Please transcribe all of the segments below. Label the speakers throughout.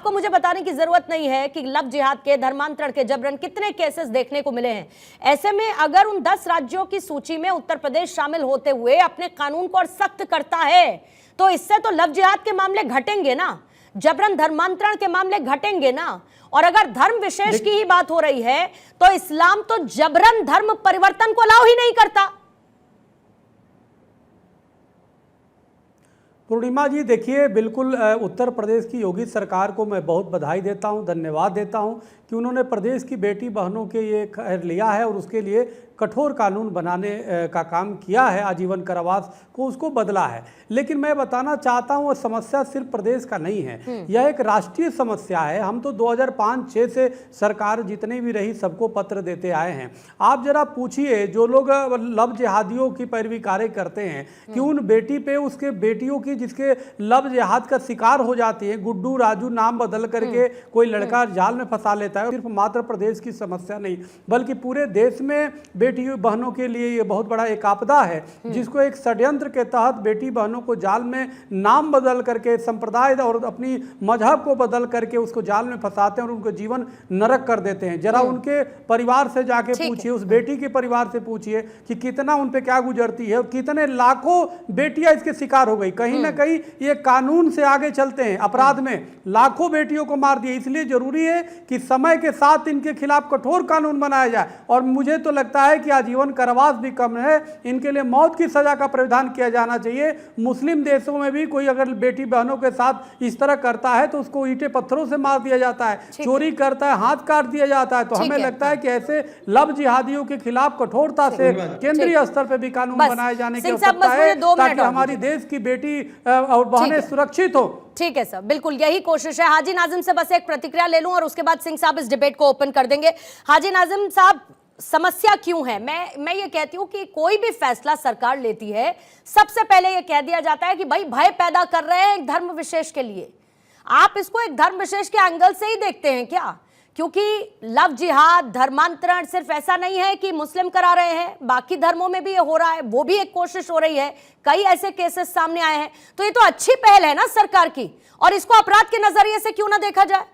Speaker 1: आपको मुझे बताने की जरूरत नहीं है कि लव जिहाद के, धर्मांतरण के, जबरन कितने केसेस देखने को मिले हैं। ऐसे में अगर उन 10 राज्यों की सूची में उत्तर प्रदेश शामिल होते हुए अपने कानून को और सख्त करता है तो इससे तो लव जिहाद के मामले घटेंगे ना, जबरन धर्मांतरण के मामले घटेंगे ना। और अगर धर्म विशेष की ही बात हो रही है तो इस्लाम तो जबरन धर्म परिवर्तन को अलाउ ही नहीं करता।
Speaker 2: पूर्णिमा जी देखिए, बिल्कुल उत्तर प्रदेश की योगी सरकार को मैं बहुत बधाई देता हूं, धन्यवाद देता हूं कि उन्होंने प्रदेश की बेटी बहनों के ये खैर लिया है और उसके लिए कठोर कानून बनाने का काम किया है, आजीवन कारावास को उसको बदला है। लेकिन मैं बताना चाहता हूँ, समस्या सिर्फ प्रदेश का नहीं है, यह एक राष्ट्रीय समस्या है। हम तो 2005-6 से सरकार जितने भी रही सबको पत्र देते आए हैं। आप जरा पूछिए जो लोग लव जिहादियों की पैरवी कार्य करते हैं कि उन बेटी पे उसके बेटियों की जिसके लव जिहाद का शिकार हो जाती है, गुड्डू राजू नाम बदल करके कोई लड़का जाल में फंसा लेता है। सिर्फ मात्र प्रदेश की समस्या नहीं बल्कि पूरे देश में बेटी बहनों के लिए ये बहुत बड़ा एक आपदा है, जिसको एक षड्यंत्र के तहत बेटी बहनों को जाल में नाम बदल करके, संप्रदाय और अपनी मजहब को बदल करके उसको जाल में फंसाते हैं और उनको जीवन नरक कर देते हैं। जरा उनके परिवार से जाके पूछिए, उस बेटी के परिवार से पूछिए कि कितना उन पे क्या गुजरती है और कितने लाखों बेटियां इसके शिकार हो गई। कहीं ना कहीं ये कानून से आगे चलते हैं, अपराध में लाखों बेटियों को मार दिया। इसलिए जरूरी है कि समय के साथ इनके खिलाफ कठोर कानून बनाया जाए और मुझे तो लगता है कि आजीवन कारावास भी कम है, इनके लिए मौत की सजा का प्रावधान किया जाना चाहिए। मुस्लिम देशों में भी कोई अगर बेटी बहनों के साथ इस तरह करता है तो उसको ईंटे पत्थरों से मार दिया जाता है, चोरी करता है हाथ काट दिया जाता है। तो हमें लगता है कि ऐसे लव जिहादियों के खिलाफ कठोरता से केंद्रीय स्तर पर भी कानून बनाए जाने की आवश्यकता है ताकि हमारी देश की बेटी और बहनें सुरक्षित हो।
Speaker 1: ठीक है सर, बिल्कुल यही कोशिश है। हाजी नाजिम से बस एक प्रतिक्रिया ले लूं और उसके बाद सिंह साहब इस डिबेट को ओपन कर देंगे। हाजी नाजिम साहब, समस्या क्यों है? मैं ये कहती हूं कि कोई भी फैसला सरकार लेती है सबसे पहले ये कह दिया जाता है कि भाई भय पैदा कर रहे हैं एक धर्म विशेष के लिए। आप इसको एक धर्म विशेष के एंगल से ही देखते हैं क्या? क्योंकि लव जिहाद, धर्मांतरण सिर्फ ऐसा नहीं है कि मुस्लिम करा रहे हैं, बाकी धर्मों में भी ये हो रहा है, वो भी एक कोशिश हो रही है, कई ऐसे केसेस सामने आए हैं। तो ये तो अच्छी पहल है ना सरकार की, और इसको अपराध के नजरिए से क्यों ना देखा जाए?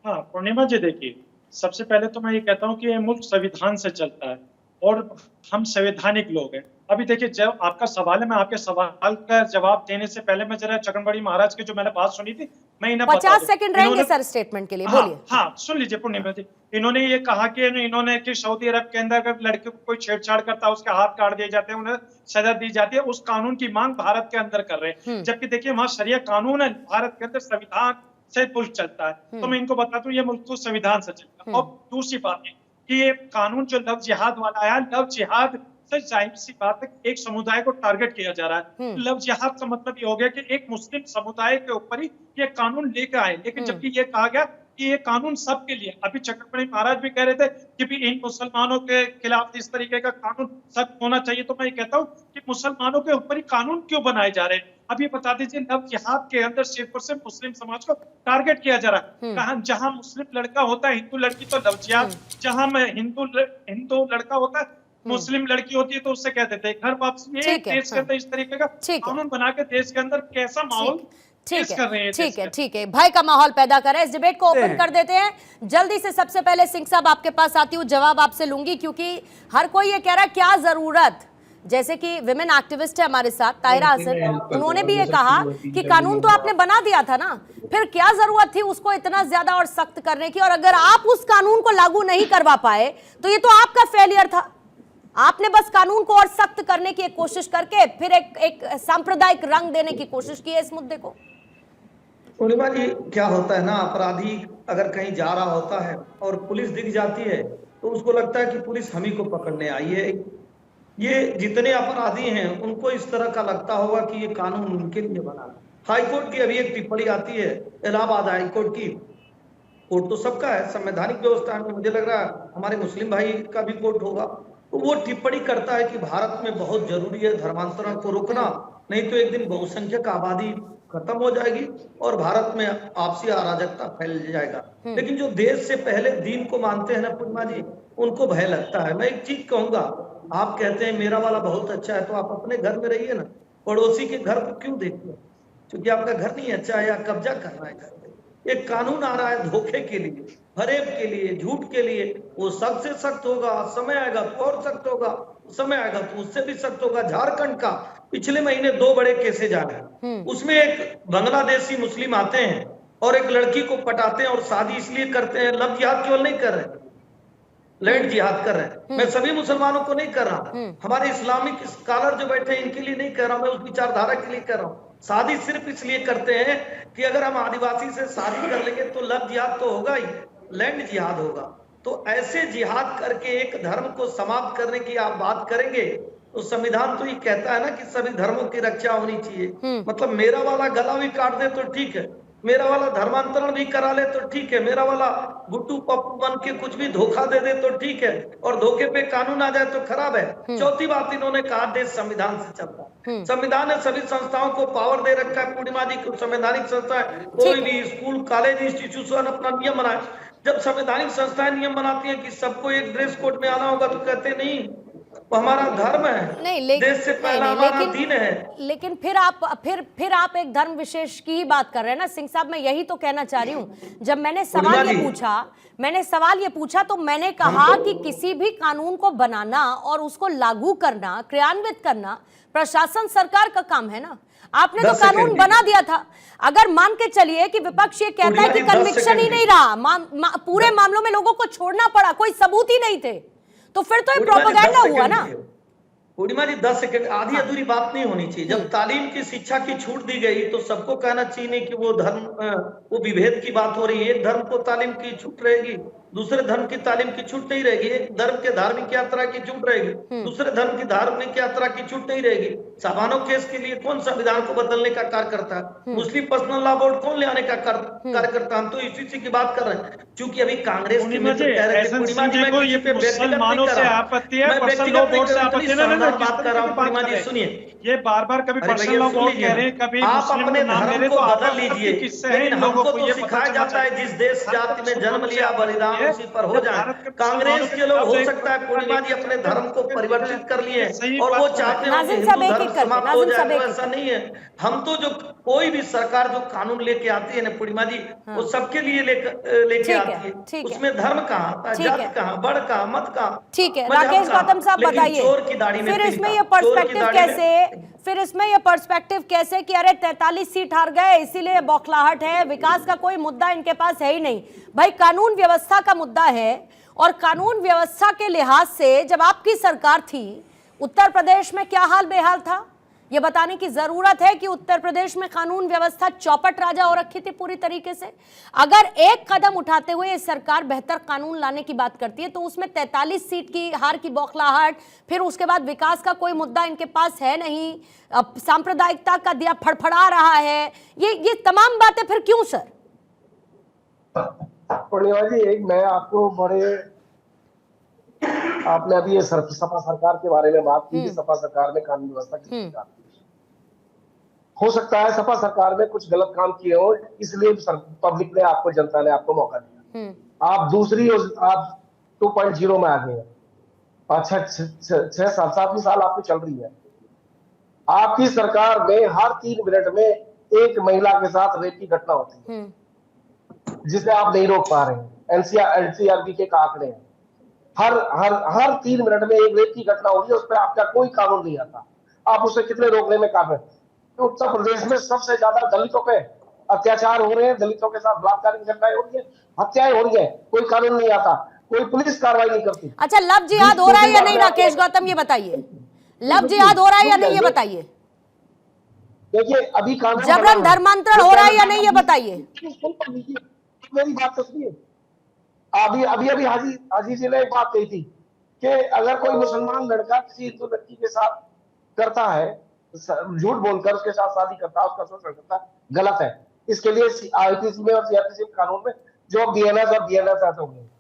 Speaker 3: हाँ पूर्णिमा जी, देखिए सबसे पहले तो मैं ये कहता हूँ कि ये मुल्क संविधान से चलता है और हम संवैधानिक लोग हैं। अभी देखिए, जब आपका सवाल है, मैं आपके सवाल का जवाब देने से पहले मैं जरा चकनबड़ी महाराज की जो मैंने बात सुनी थी मैं इन्हें
Speaker 1: 50 सेकंड रहेंगे सर स्टेटमेंट के लिए, बोलिए।
Speaker 3: हाँ सुन लीजिए पूर्णिमा जी, इन्होंने ये कहा कि इन्होंने कि सऊदी अरब के अंदर अगर लड़के को कोई छेड़छाड़ करता है उसके हाथ काट दिए जाते हैं, उन्हें सजा दी जाती है। उस कानून की मांग भारत के अंदर कर रहे हैं, जबकि देखिए वहां शरिया कानून है, भारत के अंदर संविधान से मुल्क चलता है। तो मैं इनको बताता हूँ ये मुल्क तो संविधान से चलता है। और दूसरी बात है कि ये कानून जो लव जिहाद वाला आया, लव जिहाद से जाहिर सी बात है एक समुदाय को टारगेट किया जा रहा है। लव जिहाद का मतलब ये हो गया कि एक मुस्लिम समुदाय के ऊपर ही ये कानून लेकर आए, लेकिन जबकि ये कहा गया कि ये कानून सबके लिए। अभी चक्रवर्ती महाराज भी कह रहे थे कि भी इन मुसलमानों के खिलाफ इस तरीके का कानून सब होना चाहिए। तो मैं ये कहता हूँ कि मुसलमानों के ऊपर ही कानून क्यों बनाए जा रहे हैं? अब ये बता दीजिए, लव जिहाद के अंदर सिर्फ और सिर्फ मुस्लिम समाज को टारगेट किया जा रहा है। कहा जहां मुस्लिम लड़का होता है हिंदू लड़की तो लव जिहाद, जहां में हिंदू लड़का होता है मुस्लिम लड़की होती है तो उससे कहते थे घर वापसी। देश के अंदर इस तरीके का कानून बना के देश के अंदर कैसा माहौल
Speaker 1: ठीक है, भय का माहौल पैदा कर रहे हैं। इस डिबेट को ओपन कर देते हैं जल्दी से। सबसे पहले सिंह साहब आपके पास आती हूँ, जवाब आपसे लूंगी क्योंकि हर कोई ये कह रहा है क्या जरूरत, जैसे कि विमेन एक्टिविस्ट है हमारे साथ ताहिरा हसन, उन्होंने भी ये कहा कि कानून तो आपने बना दिया था ना, फिर क्या जरूरत थी उसको इतना ज्यादा और सख्त करने की? और अगर आप उस कानून को लागू नहीं करवा पाए तो ये तो आपका फेलियर था। आपने बस कानून को और सख्त करने की एक कोशिश करके फिर एक सांप्रदायिक रंग देने की कोशिश की है इस मुद्दे को।
Speaker 4: पूर्णिमा जी, क्या होता है ना, अपराधी अगर कहीं जा रहा होता है और पुलिस दिख जाती है तो उसको लगता है कि पुलिस हम ही को पकड़ने आई है। ये जितने अपराधी हैं उनको इस तरह का लगता होगा कि ये कानून उनके लिए बना। हाईकोर्ट की अभी एक टिप्पणी आती है, इलाहाबाद हाईकोर्ट की। कोर्ट तो सबका है, संवैधानिक व्यवस्था में मुझे लग रहा है हमारे मुस्लिम भाई का भी कोर्ट होगा। तो वो टिप्पणी करता है कि भारत में बहुत जरूरी है धर्मांतरण को रोकना, नहीं तो एक दिन बहुसंख्यक आबादी खत्म हो जाएगी और भारत में आपसी अराजकता फैल जाएगा। लेकिन जो देश से पहले दीन को मानते हैं ना पूर्णिमा जी, उनको भय लगता है। मैं एक चीज कहूंगा, आप कहते हैं मेरा वाला बहुत अच्छा है, तो आप अपने घर में रहिए ना, पड़ोसी के घर को क्यों देखते हैं? क्योंकि आपका घर नहीं अच्छा है या कब्जा कर रहा है घर पे। एक कानून आ रहा है धोखे के लिए, फरेब के लिए, झूठ के लिए, वो सख्त से सख्त होगा, समय आएगा तो और सख्त होगा, समय आएगा तो उससे भी सख्त होगा। झारखंड का पिछले महीने 2 बड़े केसेज आ गए, उसमें एक बांग्लादेशी मुस्लिम आते हैं और एक लड़की को पटाते हैं और शादी इसलिए करते हैं, लव जिहाद केवल नहीं कर रहे, लैंड जिहाद कर रहे हैं। मैं सभी मुसलमानों को नहीं कर रहा, हमारे इस्लामिक स्कॉलर जो बैठे हैं इनके लिए नहीं कर रहा, मैं उस विचारधारा के लिए कर रहा हूँ। शादी सिर्फ इसलिए करते हैं कि अगर हम आदिवासी से शादी कर लेंगे तो लव जिहाद तो होगा ही, लैंड जिहाद होगा। तो ऐसे जिहाद करके एक धर्म को समाप्त करने की आप बात करेंगे तो संविधान तो ये कहता है ना कि सभी धर्मों की रक्षा होनी चाहिए। मतलब मेरा वाला गला भी काट दे तो ठीक है, मेरा वाला धर्मांतरण भी करा ले तो ठीक है, मेरा वाला गुट्टू पप्पू बन के कुछ भी धोखा दे दे तो ठीक है, और धोखे पे कानून आ जाए तो खराब है। चौथी बात इन्होंने कहा देश संविधान से चलता है। संविधान ने सभी संस्थाओं को पावर दे रखा है, पूर्णिमा जी को संवैधानिक संस्था है, कोई भी स्कूल कॉलेज इंस्टीट्यूशन अपना नियम बनाए। जब संवैधानिक संस्थाएं नियम बनाती है कि सबको एक ड्रेस कोड में आना होगा तो कहते नहीं, वो हमारा धर्म है,
Speaker 1: नहीं,
Speaker 4: देश से पहला हमारा दीन है।
Speaker 1: लेकिन फिर आप एक धर्म विशेष की ही बात कर रहे हैं ना सिंह साहब। मैं यही तो कहना चाह रही हूँ। जब मैंने सवाल ये पूछा तो मैंने कहा कि किसी भी कानून को बनाना और उसको लागू करना, क्रियान्वित करना प्रशासन सरकार का काम है ना। आपने तो कानून बना दिया था। अगर मान के चलिए कि विपक्ष ये कहता है कि कन्विक्शन ही नहीं रहा, पूरे मामलों में लोगों को छोड़ना पड़ा, कोई सबूत ही नहीं थे, तो फिर तो ये प्रोपेगेंडा हुआ ना।
Speaker 4: पूर्णिमा जी 10 सेकंड, आधी अधूरी बात नहीं होनी चाहिए। जब तालीम की शिक्षा की छूट दी गई तो सबको कहना चाहिए नहीं कि वो धर्म, वो विभेद की बात हो रही है। एक धर्म को तालीम की छूट रहेगी, दूसरे धर्म की तालीम की छूट नहीं रहेगी। एक धर्म के धार्मिक यात्रा की छूट रहेगी, दूसरे धर्म की धार्मिक यात्रा की छूट नहीं रहेगी। साबानो केस के लिए कौन संविधान को बदलने का कार्य करता है? मुस्लिम पर्सनल लॉ बोर्ड कौन ले आने का कार्य करता है? हम तो इसी की बात कर रहे हैं। क्योंकि अभी कांग्रेस के मित्र कह रहे थे, पूर्णिमा जी मैं किसी पे
Speaker 3: मुसलमानों से आपत्ति है, पर्सनल लॉ बोर्ड से आपत्ति है ना,
Speaker 4: बात कर रहा हूँ। पूर्णिमा जी सुनिए,
Speaker 3: ये बार कभी पर्सनल लॉ बोर्ड कह रहे हैं, कभी
Speaker 4: आप अपने धर्म को बदल लीजिए।
Speaker 3: किससे है इन
Speaker 4: हमको
Speaker 3: लोगों को ये
Speaker 4: तो सिखाया जाता है जिस देश जाति में जन्म लिया बलिदान उसी पर हो जाए। कांग्रेस के लोग हो सकता है पूर्णिमा जी अपने धर्म को परिवर्तित कर लिए और वो चाहते हैं कि हिंदू धर्म समाप्त हो जाए, ऐसा नहीं है। हम तो जो कोई भी सरकार जो कानून लेके आती है ना पूर्णिमा जी, वो सबके लिए लेके आती है। उसमें धर्म कहाँ आता है, जाति कहाँ, बड़ कहाँ, मत कहाँ।
Speaker 1: ठीक है राकेश गौतम साहब बताइए, फिर इसमें ये पर्सपेक्टिव कैसे कि अरे 43 सीट हार गए इसीलिए बौखलाहट है, विकास का कोई मुद्दा इनके पास है ही नहीं। भाई कानून व्यवस्था का मुद्दा है, और कानून व्यवस्था के लिहाज से जब आपकी सरकार थी उत्तर प्रदेश में क्या हाल बेहाल था ये बताने की जरूरत है कि उत्तर प्रदेश में कानून व्यवस्था चौपट राजा हो रखी थी पूरी तरीके से। अगर एक कदम उठाते हुए सरकार बेहतर कानून लाने की बात करती है तो उसमें 43 सीट की हार की बौखलाहट, फिर उसके बाद विकास का कोई मुद्दा इनके पास है नहीं, सांप्रदायिकता का दिया फड़फड़ा रहा है, ये तमाम बातें फिर क्यों सर?
Speaker 5: पूर्णिमा जी, एक मैं आपको आपने अभी ये सपा सरकार के बारे में बात की कि सपा सरकार ने कानून व्यवस्था की बात की। हो सकता है सपा सरकार में कुछ गलत काम किए हो, इसलिए पब्लिक ने आपको, जनता ने आपको मौका दिया। आप 2.0 में आ गए। अच्छा 7 साल आपकी चल रही है। आपकी सरकार में हर 3 मिनट में एक महिला के साथ रेप की घटना होती है, जिसे आप नहीं रोक पा रहे हैं। एनसीआरबी के आंकड़े हैं, हर 3 मिनट में एक रेप की घटना हो रही है, उस पर आपका कोई कानून नहीं आता। आप उसे कितने रोकने में कामयाब हैं? तो उत्तर प्रदेश में सबसे ज्यादा दलितों पे अत्याचार हो रहे हैं, दलितों के साथ बलात्कार की घटनाएं हो रही है, हत्याएं हो रही है, कोई कानून नहीं आता, कोई पुलिस कार्रवाई नहीं करती।
Speaker 1: अच्छा लव जिहाद हो रहा है या नहीं राकेश गौतम, ये बताइए। लव जिहाद हो रहा है या नहीं ये बताइए।
Speaker 5: देखिए अभी कानून
Speaker 1: जबरन धर्मांतरण हो रहा है या नहीं ये बताइए।
Speaker 5: मेरी बात तो सुनिए। अभी हाजी जी ने एक बात कही थी कि अगर कोई मुसलमान लड़का किसी हिंदू लड़की के साथ करता है, झूठ बोलकर उसके साथ शादी करता है, उसका शोषण करता है, गलत है। इसके लिए आईपीसी में और सीआरपीसी कानून में जो बीएनएस और बीएनएस ऐसे होंगे।